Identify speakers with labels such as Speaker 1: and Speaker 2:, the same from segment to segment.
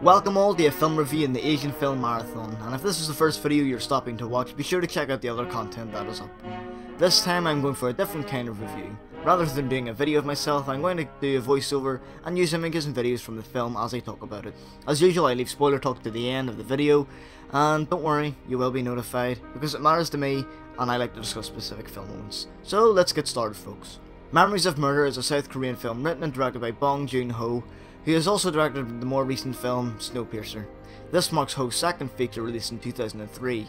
Speaker 1: Welcome all to a film review in the Asian Film Marathon, and if this is the first video you're stopping to watch, be sure to check out the other content that is up. This time I'm going for a different kind of review. Rather than doing a video of myself, I'm going to do a voiceover and use images and videos from the film as I talk about it. As usual, I leave spoiler talk to the end of the video, and don't worry, you will be notified, because it matters to me and I like to discuss specific film moments. So let's get started, folks. Memories of Murder is a South Korean film written and directed by Boon-Jong Ho, who has also directed the more recent film Snowpiercer. This marks Ho's second feature released in 2003.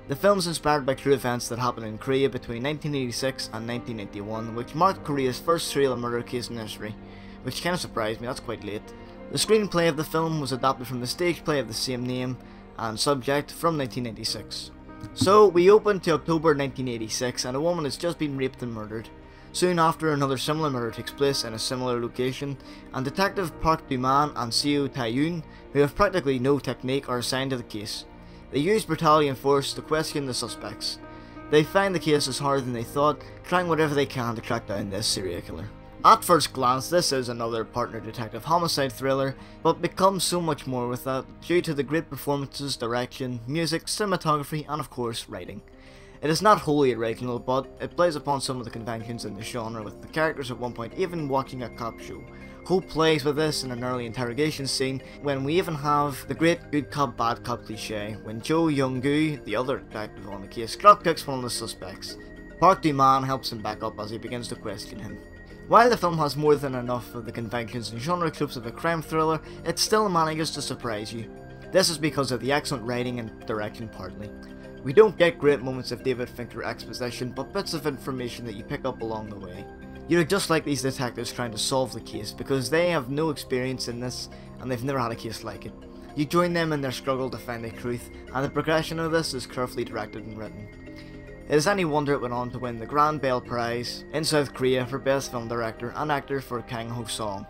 Speaker 1: The film is inspired by true events that happened in Korea between 1986 and 1991, which marked Korea's first serial murder case in history, which kind of surprised me. That's quite late. The screenplay of the film was adapted from the stage play of the same name and subject from 1996. So we open to October 1986 and a woman has just been raped and murdered. Soon after, another similar murder takes place in a similar location, and Detective Park Do-man and Seo Tae-yoon, who have practically no technique, are assigned to the case. They use brutality and force to question the suspects. They find the case is harder than they thought, trying whatever they can to track down this serial killer. At first glance, this is another partner detective homicide thriller, but becomes so much more with that due to the great performances, direction, music, cinematography, and of course, writing. It is not wholly original, but it plays upon some of the conventions in the genre, with the characters at one point even watching a cop show. Ho plays with this in an early interrogation scene, when we even have the great good cop bad cop cliche, when Jo Young-gu, the other detective on the case, dropkicks one of the suspects. Park Do-man helps him back up as he begins to question him. While the film has more than enough of the conventions and genre tropes of a crime thriller, it still manages to surprise you. This is because of the excellent writing and direction partly. We don't get great moments of David Fincher exposition, but bits of information that you pick up along the way. You're just like these detectives trying to solve the case, because they have no experience in this, and they've never had a case like it. You join them in their struggle to find the truth, and the progression of this is carefully directed and written. It is any wonder it went on to win the Grand Bell Prize in South Korea for Best Film Director and Actor for Kang Ho-song.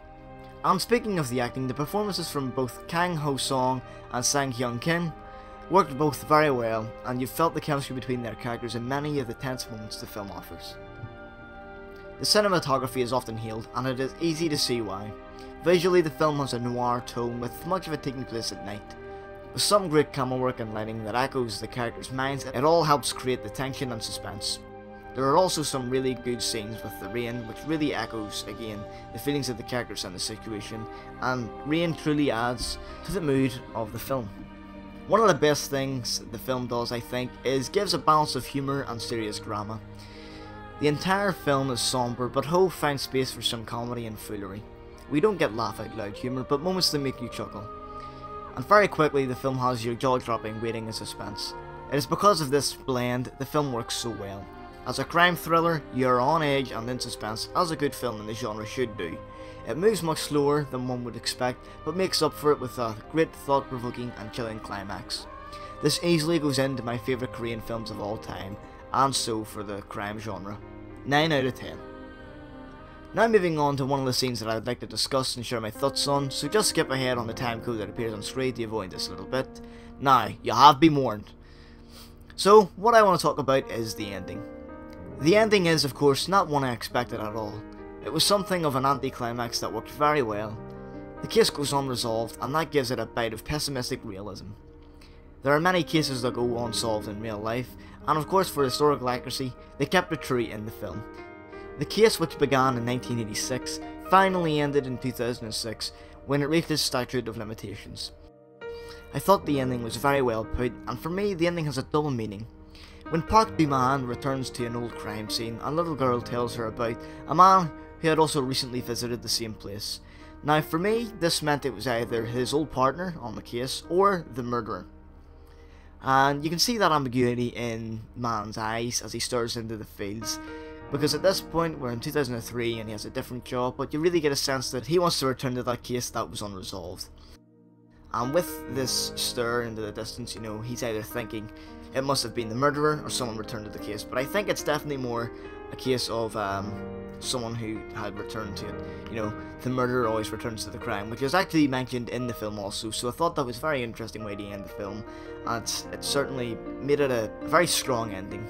Speaker 1: And speaking of the acting, the performances from both Kang Ho-song and Sang Hyun-kim worked both very well, and you felt the chemistry between their characters in many of the tense moments the film offers. The cinematography is often hailed, and it is easy to see why. Visually, the film has a noir tone, with much of it taking place at night. With some great camera work and lighting that echoes the characters' minds, it all helps create the tension and suspense. There are also some really good scenes with the rain, which really echoes, again, the feelings of the characters and the situation, and rain truly adds to the mood of the film. One of the best things the film does, I think, is gives a balance of humour and serious drama. The entire film is somber, but Ho finds space for some comedy and foolery. We don't get laugh out loud humour, but moments that make you chuckle. And very quickly, the film has your jaw-dropping waiting and suspense. It is because of this blend the film works so well. As a crime thriller, you are on edge and in suspense, as a good film in the genre should do. It moves much slower than one would expect, but makes up for it with a great thought-provoking and chilling climax. This easily goes into my favourite Korean films of all time, and so for the crime genre. 9 out of 10. Now moving on to one of the scenes that I'd like to discuss and share my thoughts on, so just skip ahead on the time code that appears on screen to avoid this a little bit. Now, you have been warned. So, what I want to talk about is the ending. The ending is, of course, not one I expected at all. It was something of an anticlimax that worked very well. The case goes unresolved, and that gives it a bite of pessimistic realism. There are many cases that go unsolved in real life, and of course for historical accuracy, they kept it true in the film. The case, which began in 1986, finally ended in 2006, when it reached its statute of limitations. I thought the ending was very well put, and for me the ending has a double meaning. When Park Do-man returns to an old crime scene, a little girl tells her about a man who had also recently visited the same place. Now for me, this meant it was either his old partner on the case, or the murderer. And you can see that ambiguity in man's eyes as he stares into the fields, because at this point we're in 2003 and he has a different job, but you really get a sense that he wants to return to that case that was unresolved. And with this stare into the distance, you know, he's either thinking it must have been the murderer or someone returned to the case, but I think it's definitely more a case of someone who had returned to it. You know, the murderer always returns to the crime, which is actually mentioned in the film also, so I thought that was a very interesting way to end the film, and it certainly made it a very strong ending.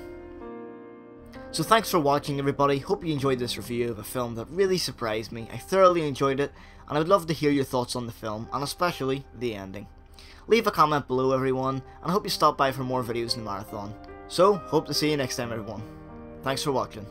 Speaker 1: So thanks for watching everybody, hope you enjoyed this review of a film that really surprised me. I thoroughly enjoyed it, and I would love to hear your thoughts on the film, and especially the ending. Leave a comment below everyone, and I hope you stop by for more videos in the marathon. So, hope to see you next time everyone. Thanks for watching.